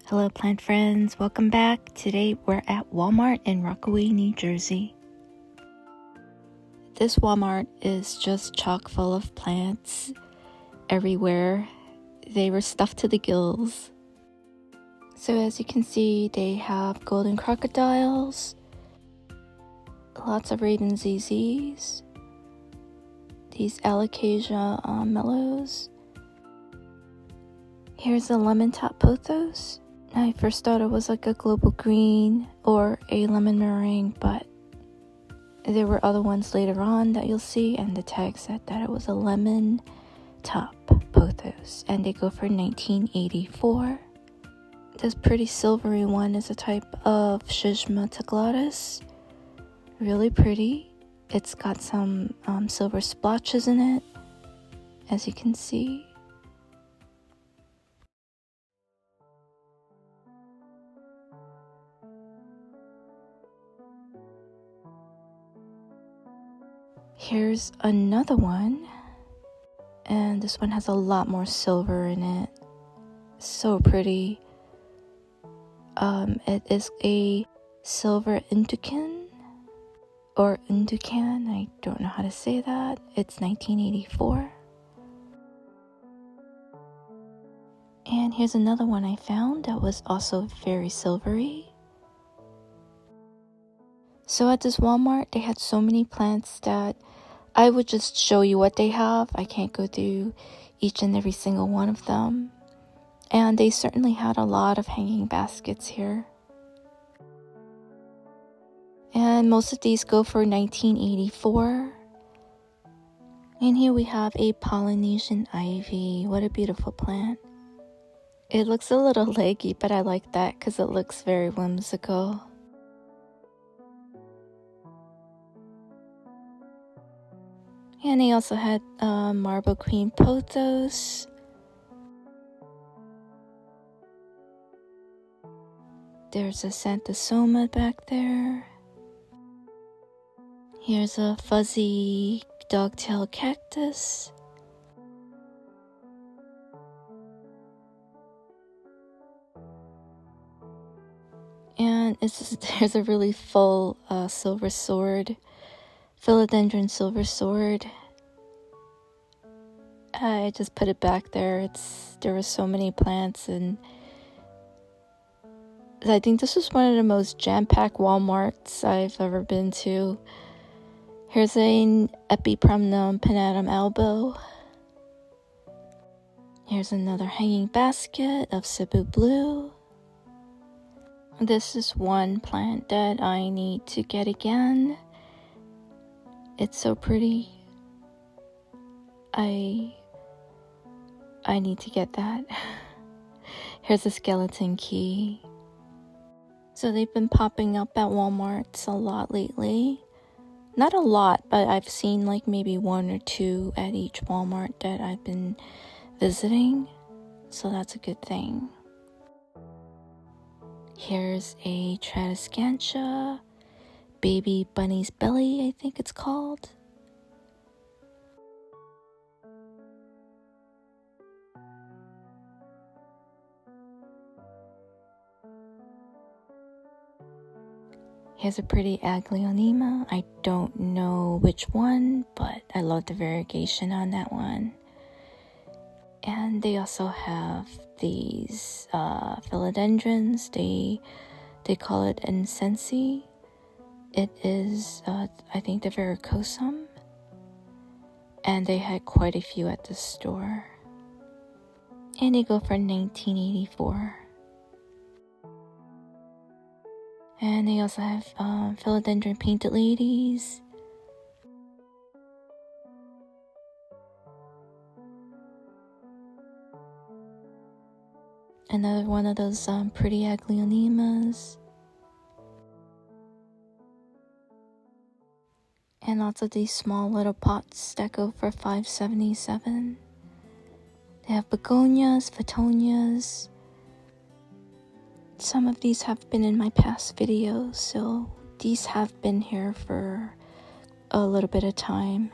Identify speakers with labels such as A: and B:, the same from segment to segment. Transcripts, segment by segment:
A: Hello plant friends, welcome back. Today we're at Walmart in Rockaway, New Jersey. This Walmart is just chock full of plants everywhere. They were stuffed to the gills. So as you can see, they have golden crocodiles, lots of raven ZZs, these Alocasia mellows. Here's a lemon top pothos. I first thought it was like a global green or a lemon meringue, but there were other ones later on that you'll see, and the tag said that it was a lemon top pothos, and they go for $19.84. This pretty silvery one is a type of Schismatoglottis. Really pretty. It's got some silver splotches in it, as you can see. Here's another one, and this one has a lot more silver in it. So pretty. It is a silver Unducan, or Unducan, I don't know how to say that. It's $19.84. And here's another one I found that was also very silvery. So at this Walmart, they had so many plants that I would just show you what they have. I can't go through each and every single one of them. And they certainly had a lot of hanging baskets here. And most of these go for $19.84. And here we have a Polynesian ivy. What a beautiful plant. It looks a little leggy, but I like that because it looks very whimsical. And they also had marble queen pothos. There's a Xanthosoma back there. Here's a fuzzy dogtail cactus. And there's a really full silver sword. Philodendron silver sword. I just put it back there. There were so many plants, and I think this was one of the most jam-packed Walmarts I've ever been to. Here's an Epipremnum pinnatum elbow. Here's another hanging basket of Cebu blue. This is one plant that I need to get again. It's so pretty. I need to get that. Here's a skeleton key. So they've been popping up at Walmarts a lot lately. Not a lot, but I've seen like maybe one or two at each Walmart that I've been visiting. So that's a good thing. Here's a Tradescantia. Baby bunny's belly, I think it's called. Here's a pretty Aglaonema. I don't know which one, but I love the variegation on that one. And they also have these philodendrons. They call it Incensi. It is, I think, the varicosum. And they had quite a few at the store. And they go for $19.84. And they also have philodendron painted ladies. Another one of those pretty Aglaonemas. And lots of these small little pots that go for $5.77. They have begonias, petunias. Some of these have been in my past videos, so these have been here for a little bit of time.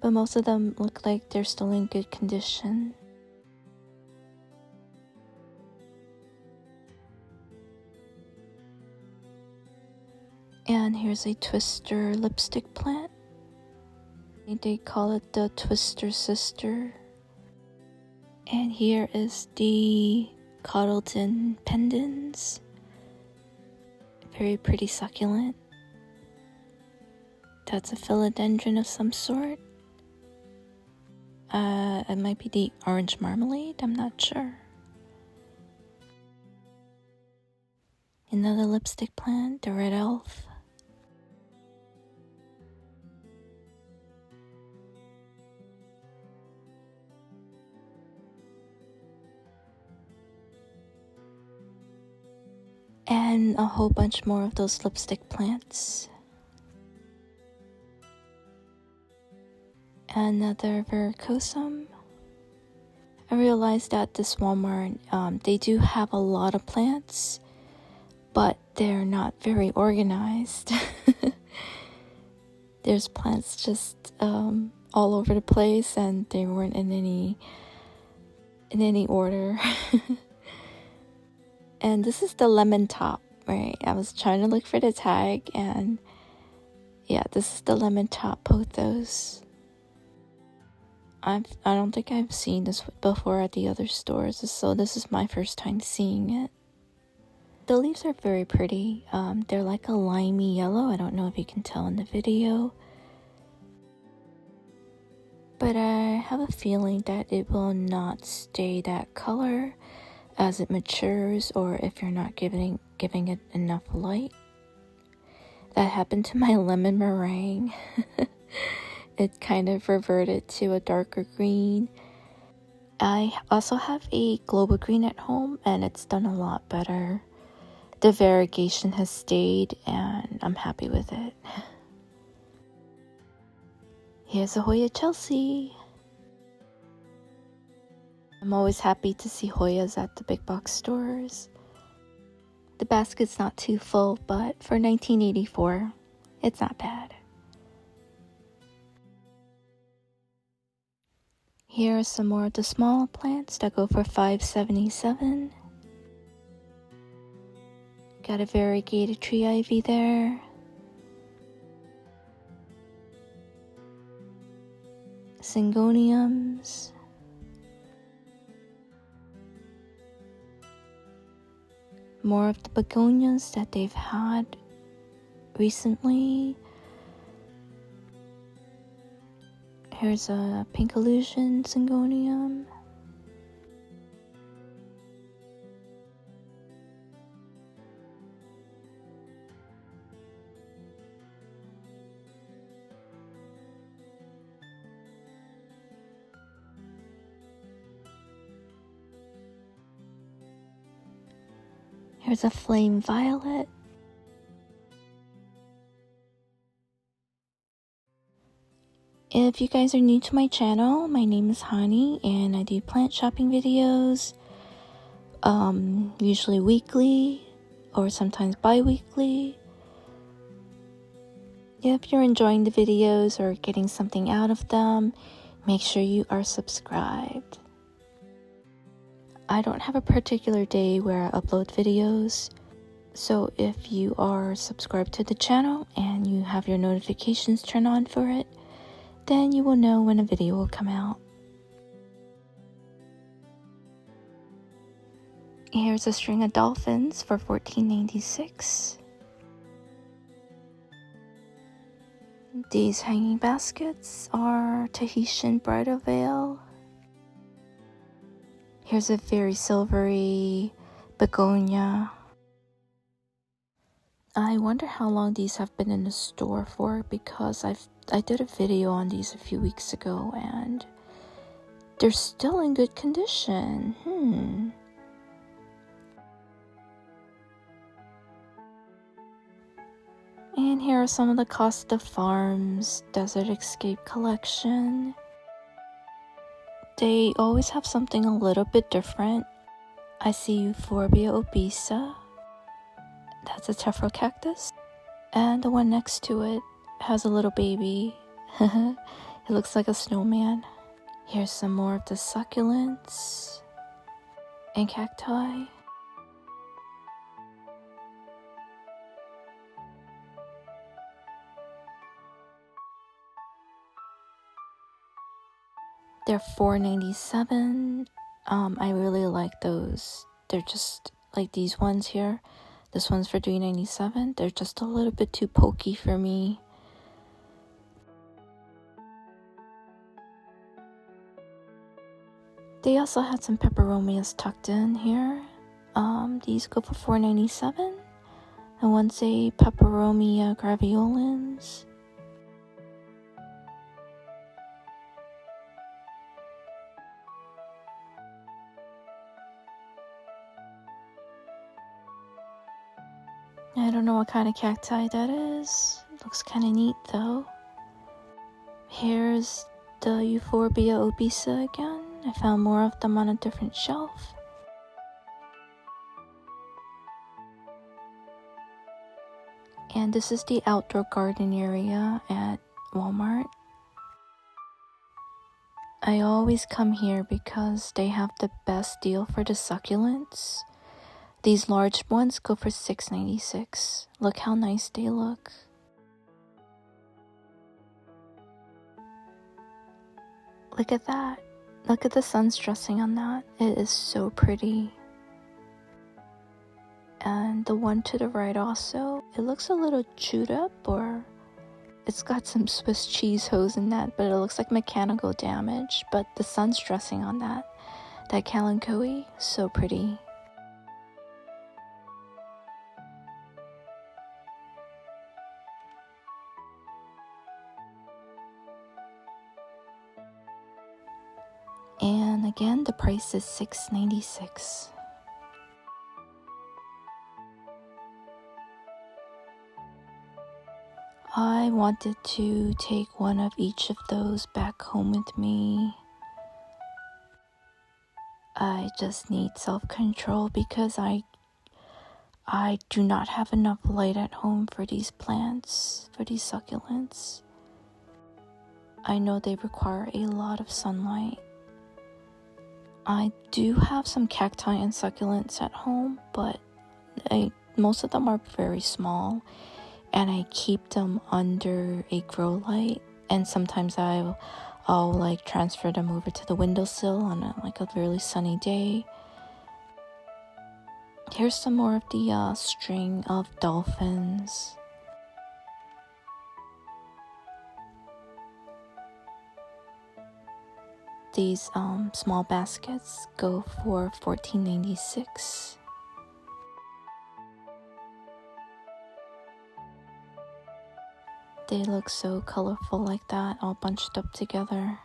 A: But most of them look like they're still in good condition. And here's a twister lipstick plant. They call it the twister sister. And here is the cotyledon pendens. Very pretty succulent. That's a philodendron of some sort. It might be the orange marmalade, I'm not sure. Another lipstick plant, the red elf. And a whole bunch more of those lipstick plants. Another varicosum. I realized that this Walmart, they do have a lot of plants, but they're not very organized. There's plants just all over the place, and they weren't in any order. And this is the lemon top, right? I was trying to look for the tag, and yeah, this is the lemon top pothos. I don't think I've seen this before at the other stores, so this is my first time seeing it. The leaves are very pretty. They're like a limey yellow. I don't know if you can tell in the video, but I have a feeling that it will not stay that color as it matures, or if you're not giving it enough light. That happened to my lemon meringue. It kind of reverted to a darker green. I also have a global green at home, and it's done a lot better. The variegation has stayed, and I'm happy with it. Here's a Hoya Chelsea. I'm always happy to see Hoyas at the big box stores. The basket's not too full, but for $19.84, it's not bad. Here are some more of the small plants that go for $5.77. Got a variegated tree ivy there. Syngoniums. More of the begonias that they've had recently. Here's a pink illusion syngonium. Here's a flame violet. If you guys are new to my channel, my name is Hani, and I do plant shopping videos, usually weekly or sometimes bi-weekly. If you're enjoying the videos or getting something out of them, make sure you are subscribed. I don't have a particular day where I upload videos, so if you are subscribed to the channel and you have your notifications turned on for it, then you will know when a video will come out. Here's a string of dolphins for $14.96. These hanging baskets are Tahitian bridal veil. Here's a very silvery begonia. I wonder how long these have been in the store for, because I did a video on these a few weeks ago and they're still in good condition. And here are some of the Costa Farms Desert Escape collection. They always have something a little bit different. I see Euphorbia obesa. That's a tephra cactus. And the one next to it has a little baby. It looks like a snowman. Here's some more of the succulents and cacti. They're $4.97. I really like those. They're just like these ones here. This one's for $3.97. They're just a little bit too pokey for me. They also had some peperomias tucked in here. These go for $4.97. And one's a peperomia graveolens. I don't know what kind of cacti that is. Looks kind of neat though. Here's the Euphorbia obesa again. I found more of them on a different shelf. And this is the outdoor garden area at Walmart. I always come here because they have the best deal for the succulents. These large ones go for $6.96. Look how nice they look. Look at that. Look at the sun's dressing on that. It is so pretty. And the one to the right also, it looks a little chewed up, or it's got some Swiss cheese hose in that, but it looks like mechanical damage. But the sun's dressing on that kalanchoe, so pretty. And again, the price is $6.96. I wanted to take one of each of those back home with me. I just need self-control because I do not have enough light at home for these plants, for these succulents. I know they require a lot of sunlight. I do have some cacti and succulents at home, but most of them are very small, and I keep them under a grow light, and sometimes I'll like transfer them over to the windowsill on a really sunny day. Here's some more of the string of dolphins. These small baskets go for $14.96. They look so colorful like that, all bunched up together.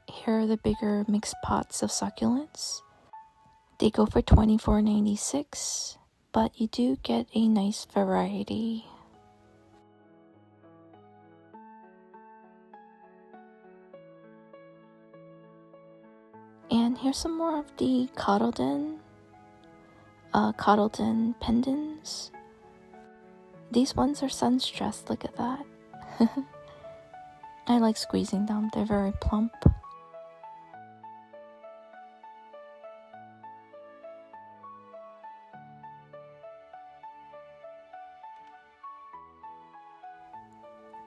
A: Here are the bigger mixed pots of succulents. They go for $24.96, but you do get a nice variety. And here's some more of the cotyledon pendens. These ones are sun-stressed, look at that. I like squeezing them, they're very plump.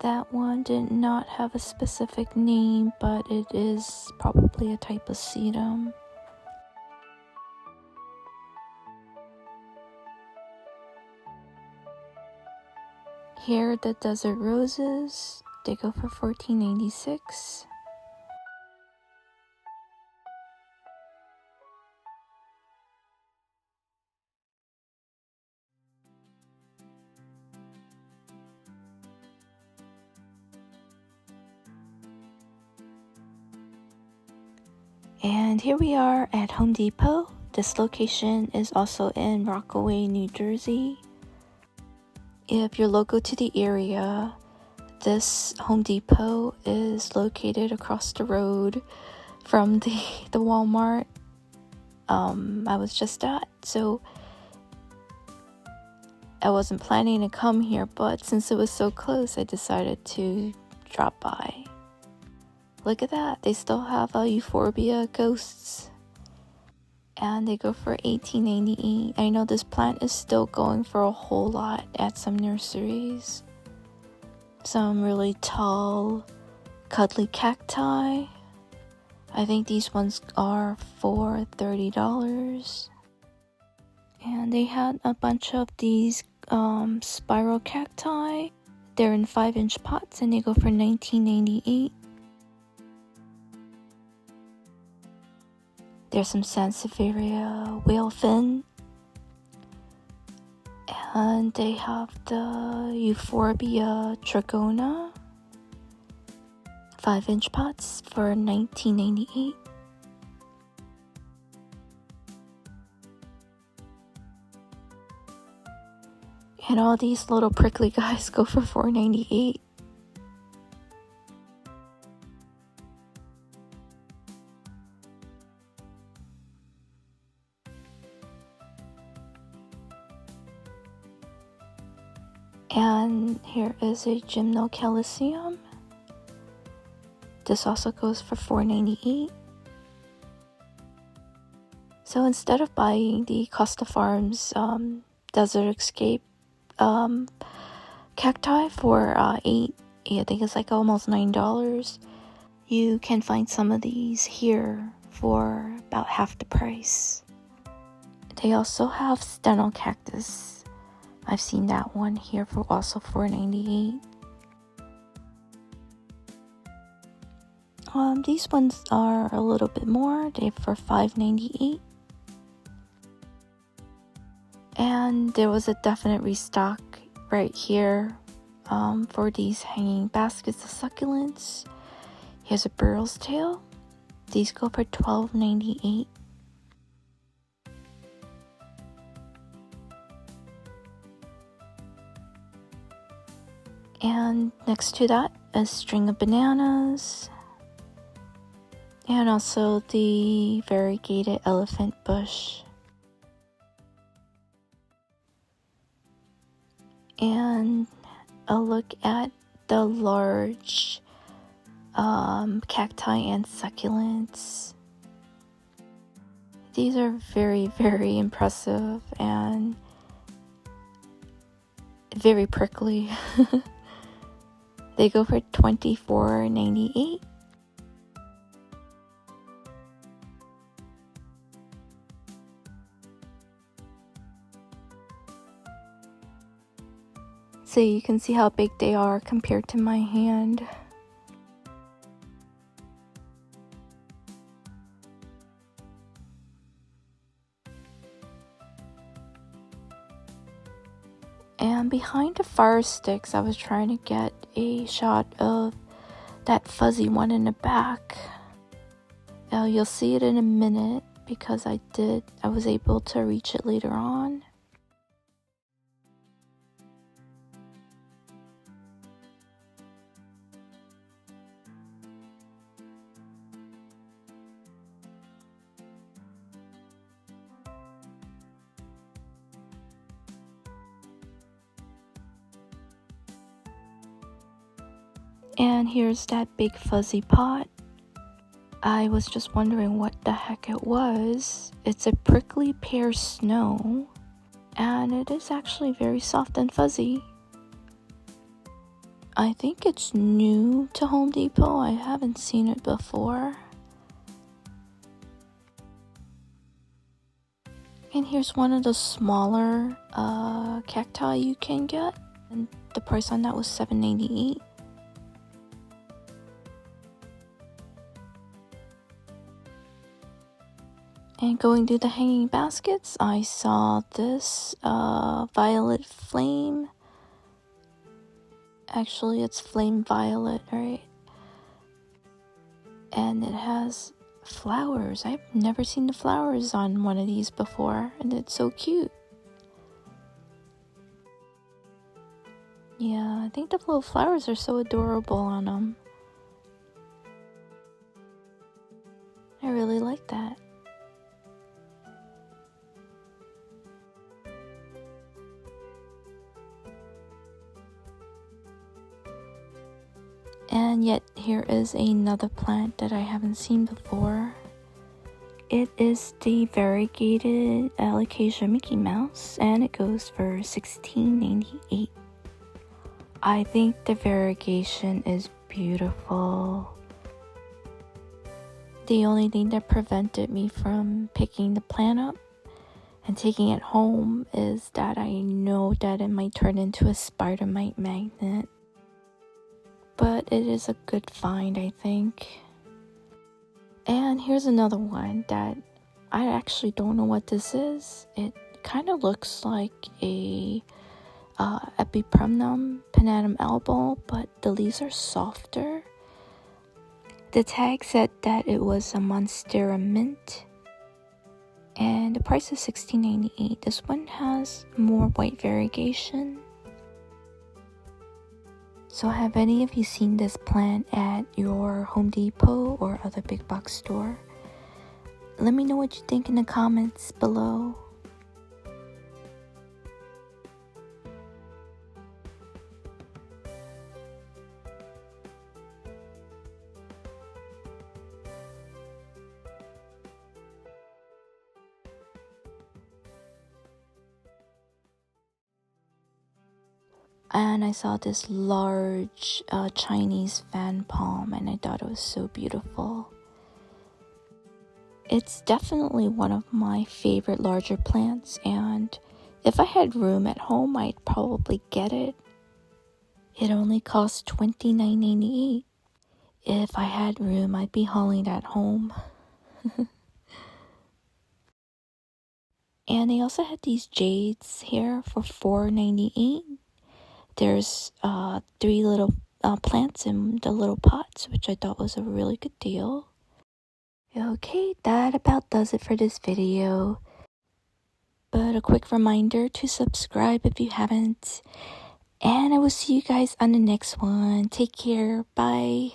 A: That one did not have a specific name, but it is probably a type of sedum. Here are the desert roses. They go for $14.96. And here we are at Home Depot. This location is also in Rockaway, New Jersey. If you're local to the area, this Home Depot is located across the road from the Walmart I was just at. So I wasn't planning to come here, but since it was so close, I decided to drop by. Look at that, they still have Euphorbia ghosts, and they go for $18.98. I know this plant is still going for a whole lot at some nurseries. Some really tall cuddly cacti. I think these ones are for $30. And they had a bunch of these spiral cacti. They're in 5-inch pots and they go for $19.98. There's some Sansevieria whale fin. And they have the Euphorbia trigona. 5-inch pots for $19.98. And all these little prickly guys go for $4.98. And here is a Gymnocalcium. This also goes for $4.98. So instead of buying the Costa Farms Desert Escape cacti for I think it's like almost $9, you can find some of these here for about half the price. They also have Stenocactus. I've seen that one here for also $4.98. These ones are a little bit more. They're for $5.98. And there was a definite restock right here for these hanging baskets of succulents. Here's a burrow's tail. These go for $12.98. And next to that, a string of bananas. And also the variegated elephant bush. And a look at the large cacti and succulents. These are very, very impressive and very prickly. They go for $24.98. So you can see how big they are compared to my hand. And behind the fire sticks, I was trying to get a shot of that fuzzy one in the back. Now you'll see it in a minute because I was able to reach it later on. And here's that big fuzzy pot. I was just wondering what the heck it was. It's a prickly pear snow, and it is actually very soft and fuzzy. I think it's new to Home Depot. I haven't seen it before. And here's one of the smaller cacti you can get, and the price on that was $7.98. And going through the hanging baskets, I saw this violet flame. Actually, it's flame violet, right? And it has flowers. I've never seen the flowers on one of these before, and it's so cute. Yeah, I think the little flowers are so adorable on them. I really like that. And yet here is another plant that I haven't seen before. It is the variegated Alocasia Mickey Mouse, and it goes for $16.98. I think the variegation is beautiful. The only thing that prevented me from picking the plant up and taking it home is that I know that it might turn into a spider mite magnet. But it is a good find, I think. And here's another one that I actually don't know what this is. It kind of looks like a Epipremnum pinatum elbow, but the leaves are softer. The tag said that it was a Monstera Mint, and the price is $16.98. This one has more white variegation. So have any of you seen this plant at your Home Depot or other big box store? Let me know what you think in the comments below. And I saw this large Chinese fan palm, and I thought it was so beautiful. It's definitely one of my favorite larger plants, and if I had room at home, I'd probably get it. It only costs $29.98. If I had room, I'd be hauling that home. And they also had these jades here for $4.98. There's 3 little plants in the little pots, which I thought was a really good deal. Okay, that about does it for this video. But a quick reminder to subscribe if you haven't. And I will see you guys on the next one. Take care. Bye.